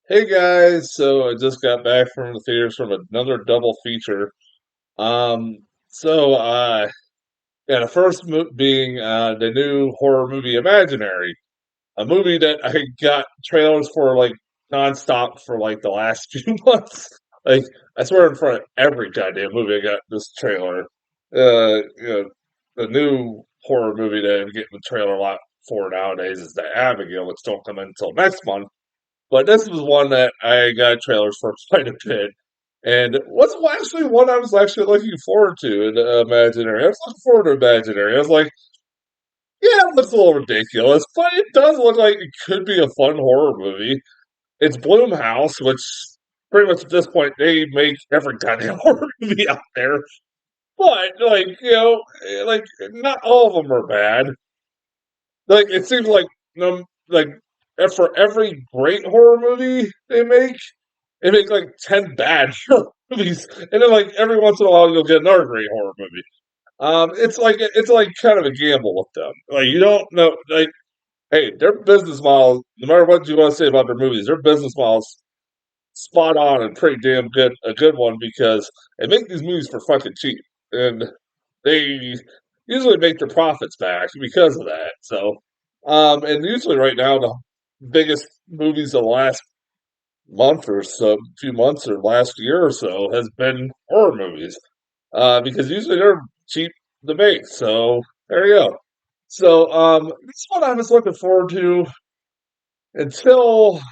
Hey guys, so I just got back from the theaters from another double feature. Um, so yeah, the first being the new horror movie Imaginary, a movie that I got trailers for like nonstop for like the last few months. Like I swear in front of every goddamn movie I got this trailer. The new horror movie that I'm getting the trailer a lot for nowadays is the Abigail, which don't come in until next month. But this was one that I got trailers for quite a bit. And it was actually one I was actually looking forward to in Imaginary. I was looking forward to Imaginary. I was like, yeah, it looks a little ridiculous, but it does look like it could be a fun horror movie. It's Bloomhouse, which pretty much at this point they make every goddamn horror movie out there. But like not all of them are bad. Like it seems like for every great horror movie they make like 10 bad horror movies, and then like every once in a while you'll get another great horror movie. It's like kind of a gamble with them. Like you don't know, like hey, their business model, no matter what you want to say about their movies, their business model's spot on and pretty damn good, a good one because they make these movies for fucking cheap, and they usually make their profits back because of that. So, and usually right now the biggest movies of the last month or so, few months or last year or so has been horror movies, because usually they're cheap to make. So there you go. So this one I was looking forward to until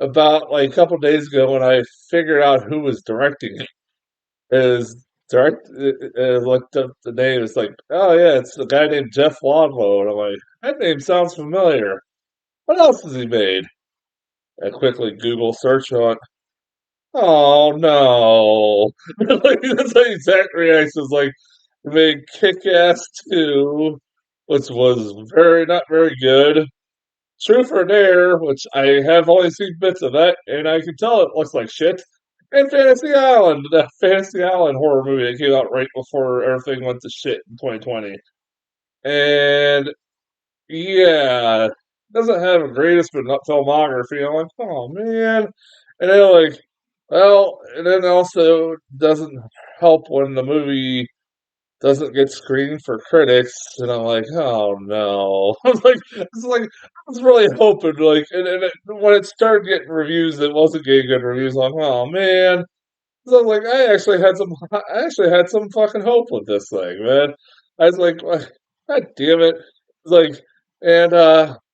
about like a couple days ago when I figured out who was directing it. Is direct looked up the name. It's like, oh yeah, it's the guy named Jeff Wadlow, and I'm like, that name sounds familiar. What else has he made? I quickly Google search on. Oh no! Like, that's the exact reaction. It's like he made Kick Ass 2, which was very not very good. Truth or Dare, which I have only seen bits of that, and I can tell it looks like shit. And Fantasy Island, the Fantasy Island horror movie that came out right before everything went to shit in 2020. And yeah, doesn't have the greatest filmography. I'm like, oh man. And then and then also doesn't help when the movie doesn't get screened for critics, and I'm like, oh no. I was really hoping, when it started getting reviews, it wasn't getting good reviews. I'm like, oh man. So I'm like, I actually had some fucking hope with this thing, man. I was like, God damn it. It's like, and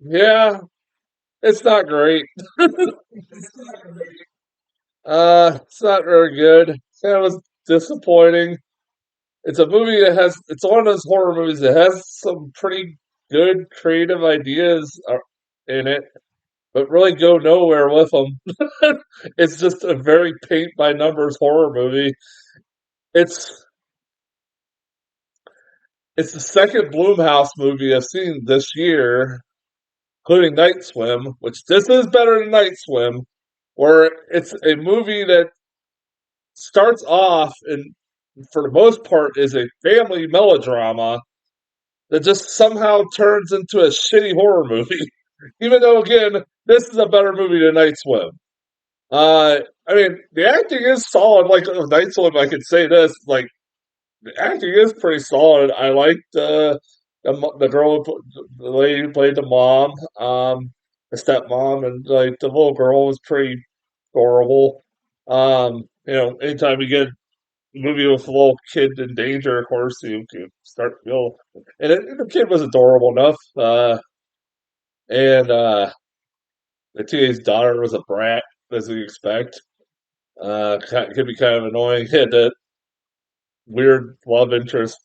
yeah, it's not great. It's not very good. It was disappointing. It's a movie that it's one of those horror movies that has some pretty good creative ideas in it, but really go nowhere with them. It's just a very paint by numbers horror movie. It's it's the second Bloomhouse movie I've seen this year, including Night Swim, which this is better than Night Swim, where it's a movie that starts off and for the most part is a family melodrama that just somehow turns into a shitty horror movie. Even though, again, this is a better movie than Night Swim. I mean, the acting is solid. Like Night Swim, I could say this: like the acting is pretty solid. I liked the girl, the lady who played the mom, the stepmom, and like the little girl was pretty adorable. Anytime you get movie with a little kid in danger, of course, you can start to feel. And the kid was adorable enough. And the teenage daughter was a brat, as you expect. Could be kind of annoying. Had that weird love interest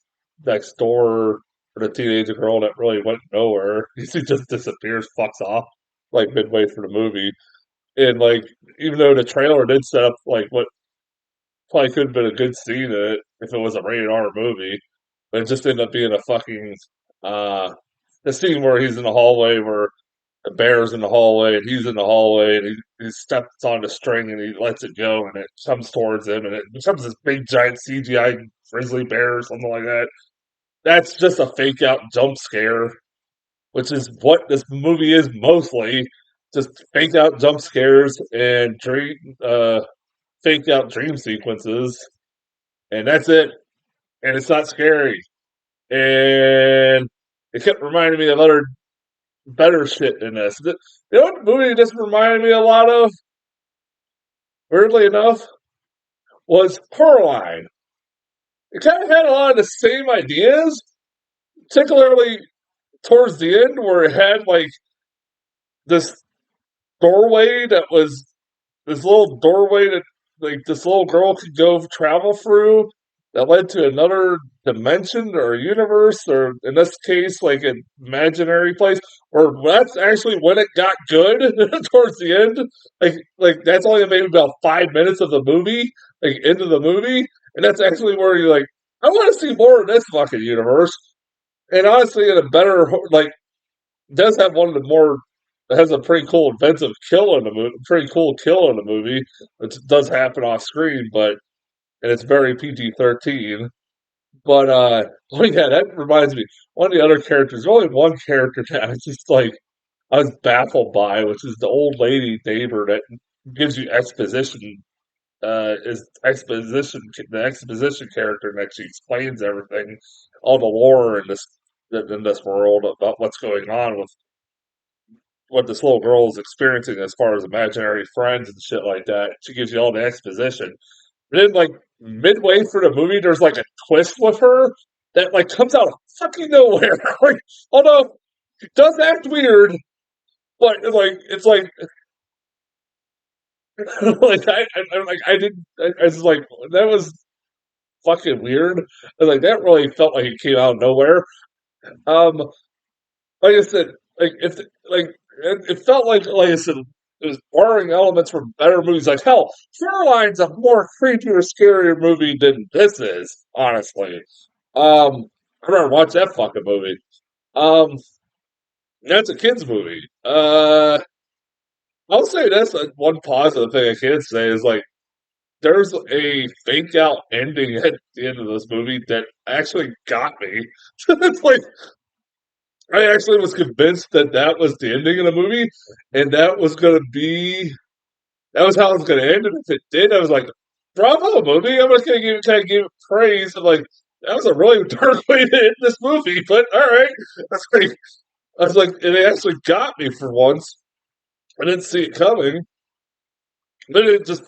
next door for the teenage girl that really went nowhere. She just disappears, fucks off, like midway through the movie. And like, even though the trailer did set up like what probably could have been a good scene in it if it was a rated R movie, but it just ended up being a fucking uh the scene where he's in the hallway where the bear's in the hallway and he's in the hallway and he steps on the string and he lets it go and it comes towards him and it becomes this big giant CGI grizzly bear or something like that. That's just a fake out jump scare, which is what this movie is mostly. just faked out jump scares and faked out dream sequences, and that's it. And it's not scary. And it kept reminding me of other better shit in this. You know what movie just reminded me a lot of, weirdly enough, was Coraline. It kind of had a lot of the same ideas, particularly towards the end, where it had like this doorway that was this little doorway that like this little girl could go travel through that led to another dimension or universe, or in this case, like an imaginary place. Or that's actually when it got good towards the end. Like that's only maybe about 5 minutes of the movie, like into the movie, and that's actually where you're like, I want to see more of this fucking universe. And honestly, in a better like does have one of the more has a pretty cool inventive kill in the movie, pretty cool kill in the movie, which does happen off screen, but and it's very PG-13. But oh yeah, that reminds me. One of the other characters, only one character that I was just like I was baffled by, which is the old lady neighbor that gives you exposition. Is exposition the exposition character and actually explains everything, all the lore in this world about what's going on with what this little girl is experiencing as far as imaginary friends and shit like that. She gives you all the exposition. But then, like midway through the movie, there's like a twist with her that like comes out of fucking nowhere. Like, although it does act weird, but like it's like I didn't. I was like that was fucking weird. I was like that really felt like it came out of nowhere. Um, like I said, like if like it felt like I said, it was borrowing elements from better movies. Like hell, Caroline's a more creepier, scarier movie than this is. Honestly, I remember watch that fucking movie. Um, that's a kids movie. I'll say this: one positive thing I can say is like there's a fake out ending at the end of this movie that actually got me. It's like I actually was convinced that that was the ending of the movie, and that was going to be that was how it was going to end. And if it did, I was like, "Bravo, movie!" I'm just going to kind of give it praise. And like, that was a really dark way to end this movie, but all right. I was like, and it actually got me for once. I didn't see it coming, but it just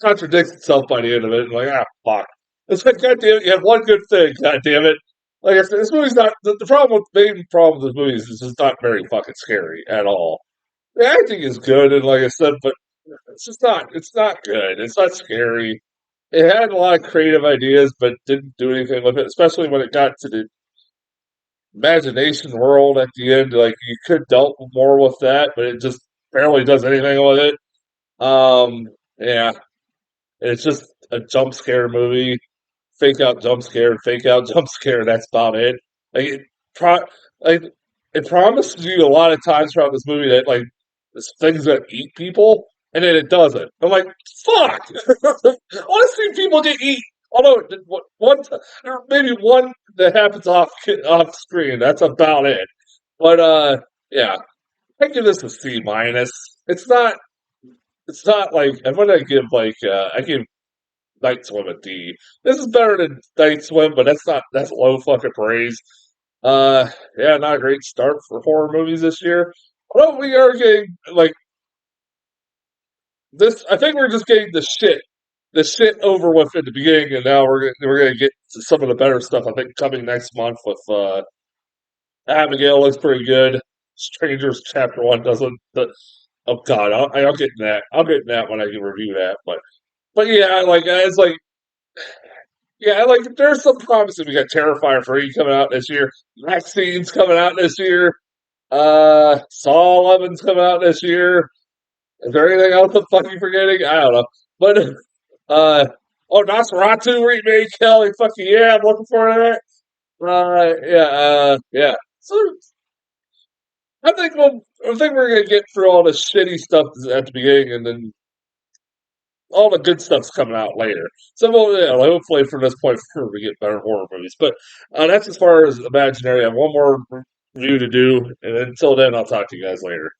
contradicts itself by the end of it. Like, ah, fuck. It's like, God damn it, you have one good thing, God damn it. Like I said, this movie's not the problem with the main problem with this movie is it's just not very fucking scary at all. The acting is good, and like I said, but it's not good. It's not scary. It had a lot of creative ideas, but didn't do anything with it, especially when it got to the imagination world at the end. Like you could dealt more with that, but it just barely does anything with it. Yeah, it's just a jump scare movie. Fake out jump scare, fake out jump scare. That's about it. Like like it promises you a lot of times throughout this movie that like this thing's gonna eat people, and then it doesn't. I'm like, fuck. I want to see people get eat. Although one, maybe one that happens off screen. That's about it. But yeah, I give this a C minus. It's not. It's not like. And what I give like I give Night Swim a D. This is better than Night Swim, but that's low fucking praise. Yeah, not a great start for horror movies this year. Although we are getting like this, I think we're just getting the shit over with at the beginning, and now we're gonna get to some of the better stuff. I think coming next month with Abigail looks pretty good. Strangers Chapter One doesn't. But, oh God, I'll get in that. I'll get in that when I can review that. But yeah, like it's like yeah, like there's some promises. We got Terrifier 3 coming out this year. Vaccine's coming out this year. Saw 11's coming out this year. Is there anything else I'm fucking forgetting? I don't know. But oh, Nosferatu remake. Hell, fucking yeah, I'm looking forward to that. Yeah. So I think we're gonna get through all the shitty stuff at the beginning, and then all the good stuff's coming out later. So, well, yeah, hopefully from this point forward we get better horror movies. But that's as far as Imaginary. I have one more review to do, and until then, I'll talk to you guys later.